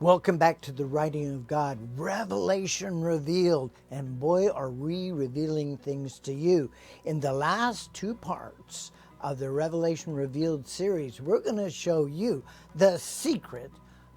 Welcome back to the writing of God, Revelation Revealed. And boy, are we revealing things to you. In the last two parts of the Revelation Revealed series, we're going to show you the secret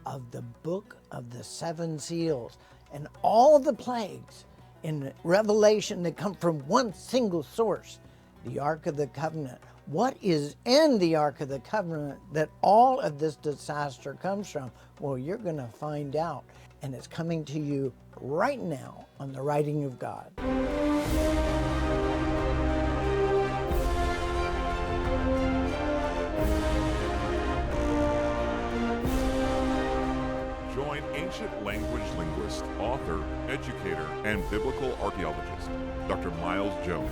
of the book of the seven seals and all the plagues in Revelation that come from one single source, the Ark of the Covenant. What is in the Ark of the Covenant that all of this disaster comes from? Well, you're going to find out, and it's coming to you right now on the Writing of God. Join ancient language linguist, author, educator, and biblical archaeologist, Dr. Miles Jones,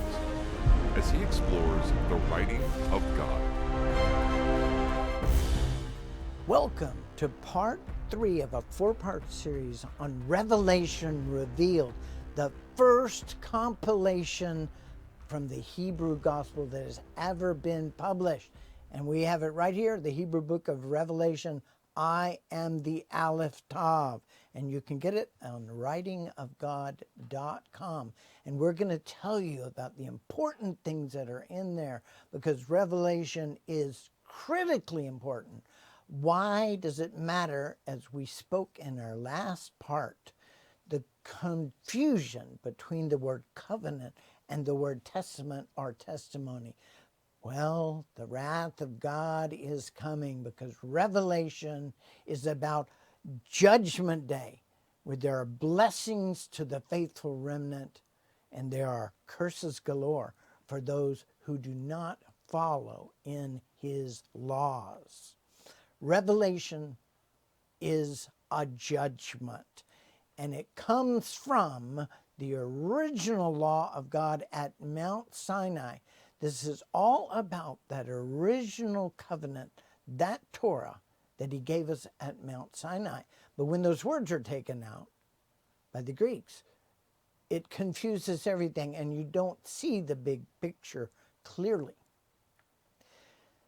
as he explores the writing of God. Welcome to part 3 of a 4-part series on Revelation Revealed, the first compilation from the Hebrew gospel that has ever been published. And we have it right here, the Hebrew book of Revelation. I am the Aleph Tav, and you can get it on writingofgod.com. And we're going to tell you about the important things that are in there, because Revelation is critically important. Why does it matter? As we spoke in our last part, the confusion between the word covenant and the word testament or testimony. Well, the wrath of God is coming, because Revelation is about Judgment Day, where there are blessings to the faithful remnant and there are curses galore for those who do not follow in his laws. Revelation is a judgment, and it comes from the original law of God at Mount Sinai. This is all about that original covenant, that Torah that he gave us at Mount Sinai. But when those words are taken out by the Greeks, it confuses everything, and you don't see the big picture clearly.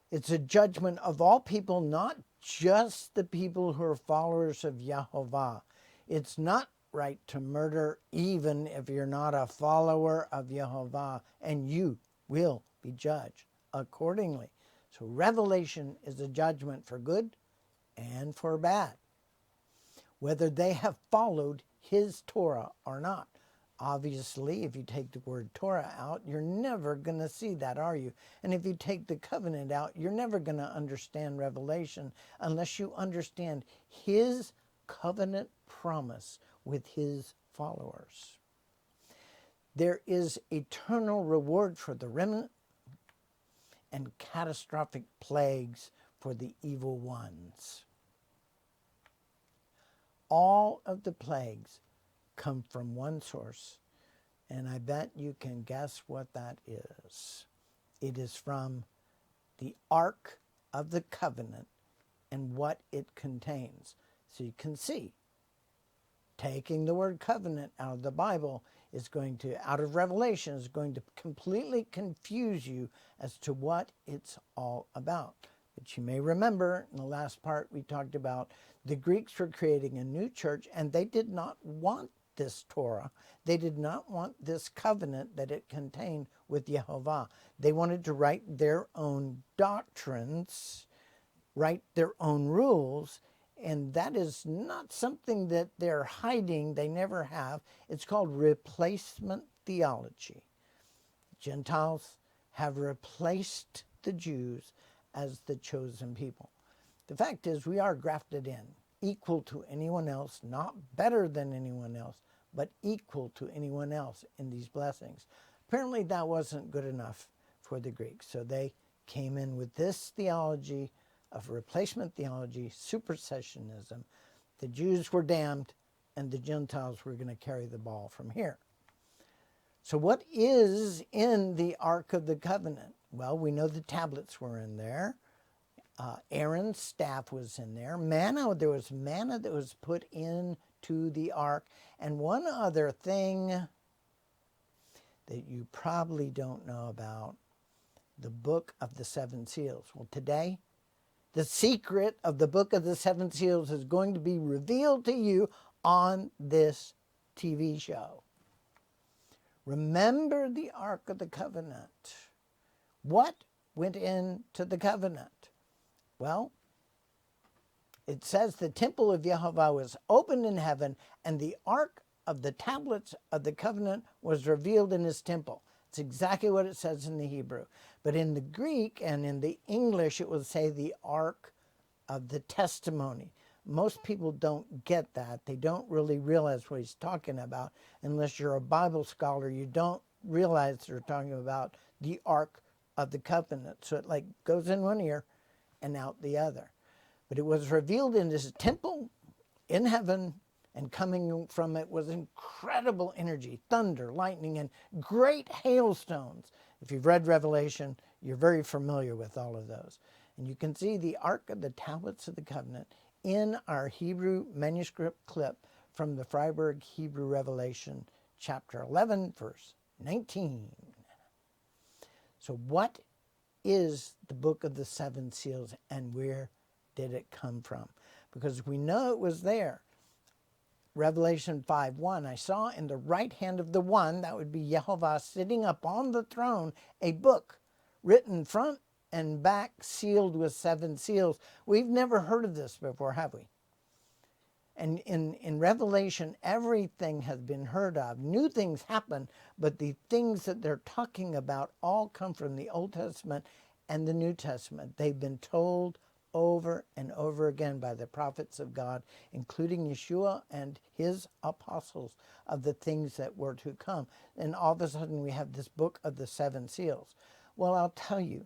It's a judgment of all people, not just the people who are followers of Yehovah. It's not right to murder even if you're not a follower of Yehovah, and you will be judged accordingly. So Revelation is a judgment for good and for bad, whether they have followed his Torah or not. Obviously, if you take the word Torah out, you're never going to see that, are you? And if you take the covenant out, you're never going to understand Revelation unless you understand his covenant promise with his followers. There is eternal reward for the remnant and catastrophic plagues for the evil ones. All of the plagues come from one source, and I bet you can guess what that is. It is from the Ark of the Covenant and what it contains. So you can see, taking the word covenant out of the Bible is going to, out of Revelation, is going to completely confuse you as to what it's all about. But you may remember in the last part we talked about the Greeks were creating a new church, and they did not want this Torah. They did not want this covenant that it contained with Yehovah. They wanted to write their own doctrines, write their own rules, and that is not something that they're hiding. They never have. It's called replacement theology. Gentiles have replaced the Jews as the chosen people. The fact is, we are grafted in, equal to anyone else, not better than anyone else, but equal to anyone else in these blessings. Apparently that wasn't good enough for the Greeks, so they came in with this theology of replacement theology, supersessionism. The Jews were damned, and the Gentiles were going to carry the ball from here. So what is in the Ark of the Covenant? Well, we know the tablets were in there. Aaron's staff was in there. Manna, there was manna that was put into the ark. And one other thing that you probably don't know about, the book of the seven seals. Well, today The secret of the book of the seven seals is going to be revealed to you on this TV show. Remember the Ark of the Covenant. What went into the covenant? Well, it says the temple of Jehovah was opened in heaven, and the Ark of the tablets of the covenant was revealed in his temple. It's exactly what it says in the Hebrew. But in the Greek and in the English, it will say the Ark of the testimony. Most people don't get that. They don't really realize what he's talking about. Unless you're a Bible scholar, you don't realize they're talking about the Ark of the covenant. So it like goes in one ear and out the other. But it was revealed in this temple in heaven, and coming from it was incredible energy, thunder, lightning, and great hailstones. If you've read Revelation, you're very familiar with all of those. And you can see the Ark of the Tablets of the Covenant in our Hebrew manuscript clip from the Freiburg Hebrew Revelation, chapter 11, verse 19. So what is the book of the seven seals, and where did it come from? Because we know it was there. Revelation 5:1, I saw in the right hand of the one, that would be Jehovah, sitting upon the throne, a book written front and back, sealed with seven seals. We've never heard of this before, have we? And in Revelation, everything has been heard of. New things happen, but the things that they're talking about all come from the Old Testament and the New Testament. They've been told over and over again by the prophets of God, including Yeshua and his apostles, of the things that were to come. And all of a sudden we have this book of the seven seals. Well, I'll tell you,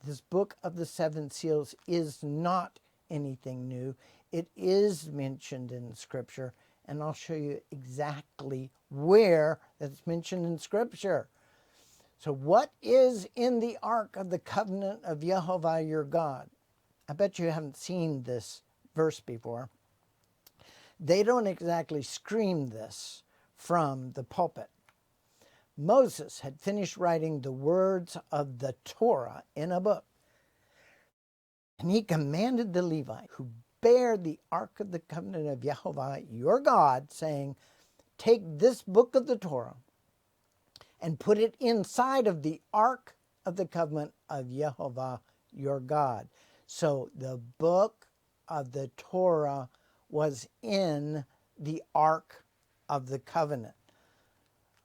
this book of the seven seals is not anything new. It is mentioned in Scripture, and I'll show you exactly where it's mentioned in Scripture. So what is in the Ark of the Covenant of Jehovah your God? I bet you haven't seen this verse before. They don't exactly scream this from the pulpit. Moses had finished writing the words of the Torah in a book. And he commanded the Levite who bear the Ark of the Covenant of Jehovah your God, saying, take this book of the Torah and put it inside of the Ark of the Covenant of Jehovah your God. So the book of the Torah was in the Ark of the Covenant.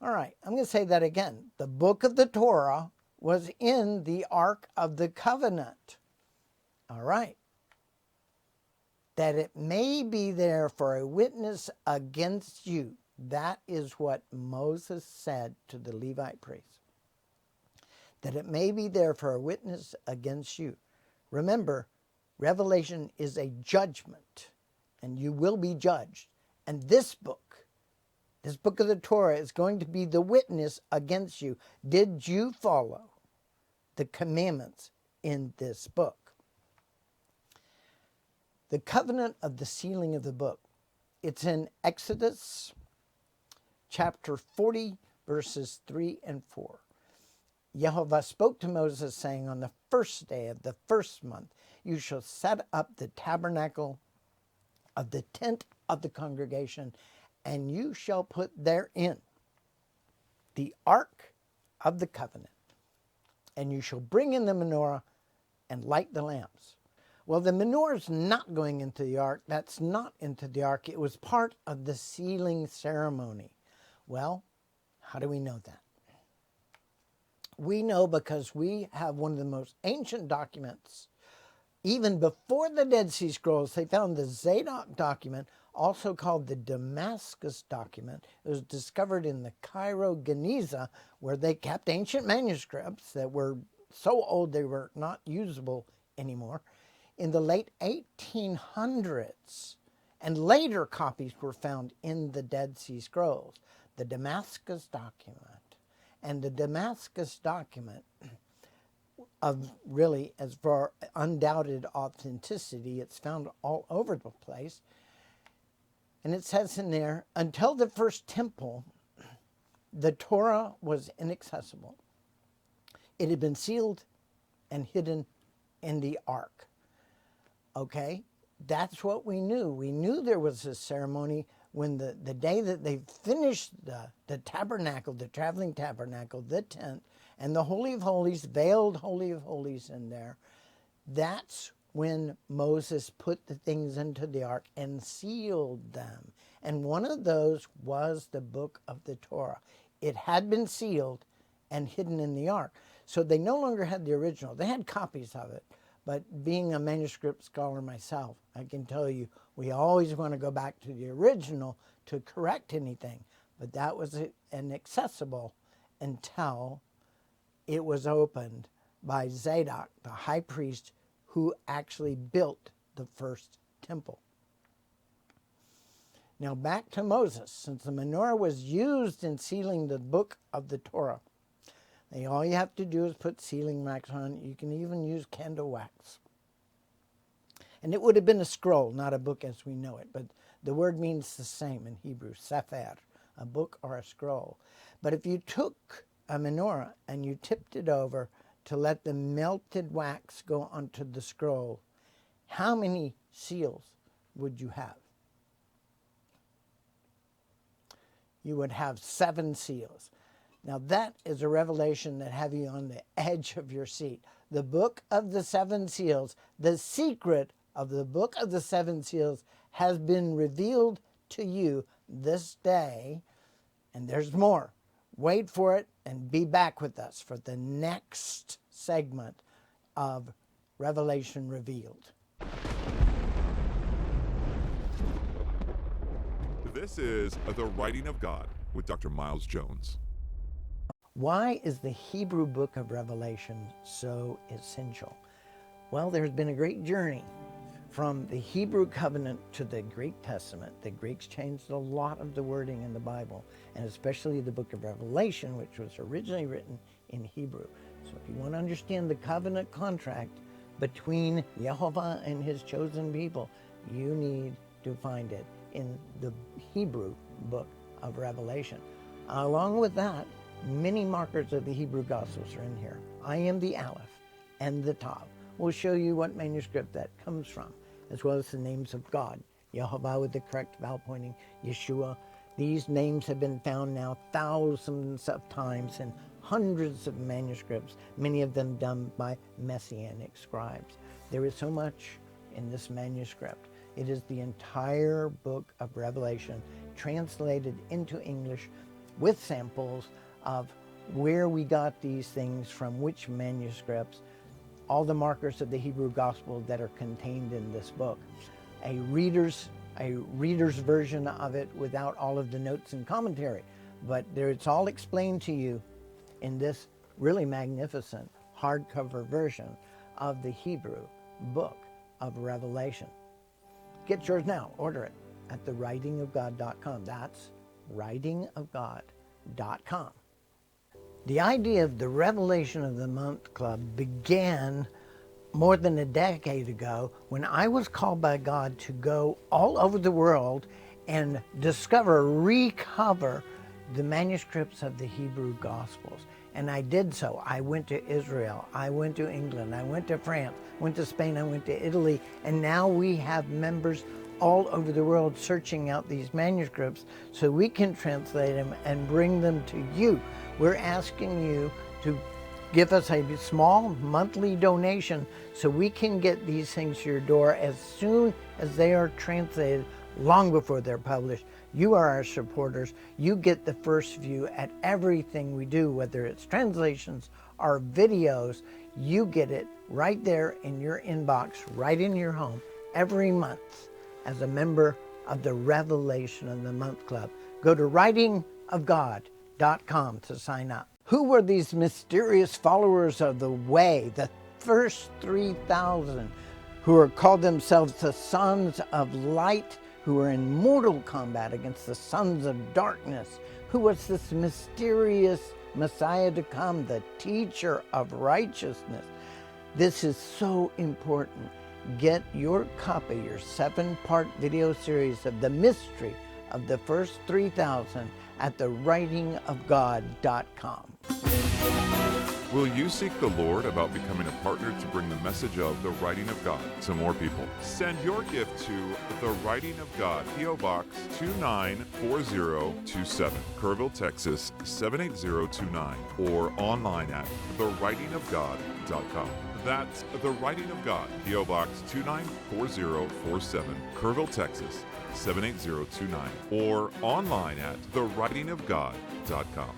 All right, I'm going to say that again. The book of the Torah was in the Ark of the Covenant. All right. That it may be there for a witness against you. That is what Moses said to the Levite priests. That it may be there for a witness against you. Remember, Revelation is a judgment, and you will be judged. And this book of the Torah, is going to be the witness against you. Did you follow the commandments in this book? The covenant of the sealing of the book. It's in Exodus chapter 40, verses 3 and 4. Jehovah spoke to Moses, saying, on the first day of the first month, you shall set up the tabernacle of the tent of the congregation, and you shall put therein the ark of the covenant, and you shall bring in the menorah and light the lamps. Well, the menorah is not going into the ark. That's not into the ark. It was part of the sealing ceremony. Well, how do we know that? We know because we have one of the most ancient documents. Even before the Dead Sea Scrolls, they found the Zadok document, also called the Damascus document. It was discovered in the Cairo Geniza, where they kept ancient manuscripts that were so old they were not usable anymore, in the late 1800s. And later copies were found in the Dead Sea Scrolls. The Damascus document. And the Damascus document, of really, as for undoubted authenticity, it's found all over the place. And it says in there, until the first temple, the Torah was inaccessible. It had been sealed and hidden in the ark. Okay, that's what we knew. We knew there was a ceremony when the day that they finished the tabernacle, the traveling tabernacle, the tent, and the Holy of Holies, veiled Holy of Holies in there. That's when Moses put the things into the ark and sealed them. And one of those was the book of the Torah. It had been sealed and hidden in the ark. So they no longer had the original. They had copies of it. But being a manuscript scholar myself, I can tell you, we always want to go back to the original to correct anything. But that was inaccessible until it was opened by Zadok, the high priest, who actually built the first temple. Now back to Moses. Since the menorah was used in sealing the book of the Torah, all you have to do is put sealing wax on. You can even use candle wax. And it would have been a scroll, not a book as we know it. But the word means the same in Hebrew, sefer, a book or a scroll. But if you took a menorah and you tipped it over to let the melted wax go onto the scroll, how many seals would you have? You would have 7 seals. Now that is a revelation that have you on the edge of your seat. The book of the 7 seals, the secret of the book of the 7 seals has been revealed to you this day, and there's more. Wait for it and be back with us for the next segment of Revelation Revealed. This is The Writing of God with Dr. Miles Jones. Why is the Hebrew book of Revelation so essential? Well, there's been a great journey from the Hebrew covenant to the Greek Testament. The Greeks changed a lot of the wording in the Bible, and especially the book of Revelation, which was originally written in Hebrew. So if you want to understand the covenant contract between Jehovah and his chosen people, you need to find it in the Hebrew book of Revelation. Along with that, many markers of the Hebrew Gospels are in here. I am the Aleph and the Tav. We'll show you what manuscript that comes from, as well as the names of God. Yehovah with the correct vowel pointing, Yeshua. These names have been found now thousands of times in hundreds of manuscripts, many of them done by Messianic scribes. There is so much in this manuscript. It is the entire book of Revelation translated into English with samples of where we got these things from, which manuscripts, all the markers of the Hebrew gospel that are contained in this book. A reader's version of it without all of the notes and commentary, but it's all explained to you in this really magnificent hardcover version of the Hebrew book of Revelation. Get yours now. Order it at thewritingofgod.com. That's writingofgod.com. The idea of the Revelation of the Month Club began more than a decade ago when I was called by God to go all over the world and recover the manuscripts of the Hebrew Gospels. And I did so. I went to Israel, I went to England, I went to France, went to Spain, I went to Italy, and now we have members all over the world searching out these manuscripts so we can translate them and bring them to you. We're asking you to give us a small monthly donation so we can get these things to your door as soon as they are translated, long before they're published. You are our supporters. You get the first view at everything we do, whether it's translations or videos. You get it right there in your inbox, right in your home, every month as a member of the Revelation of the Month Club. Go to writingofgod.com to sign up. Who were these mysterious followers of the way, the first 3,000 who are called themselves the sons of light, who are in mortal combat against the sons of darkness? Who was this mysterious Messiah to come, the teacher of righteousness? This is so important. Get your copy, your 7-part video series of the mystery of the first 3,000 at thewritingofgod.com. Will you seek the Lord about becoming a partner to bring the message of the writing of God to more people? Send your gift to The Writing of God, P.O. Box 294027, Kerrville, Texas 78029, or online at thewritingofgod.com. That's The Writing of God, P.O. Box 294047, Kerrville, Texas 78029, or online at thewritingofgod.com.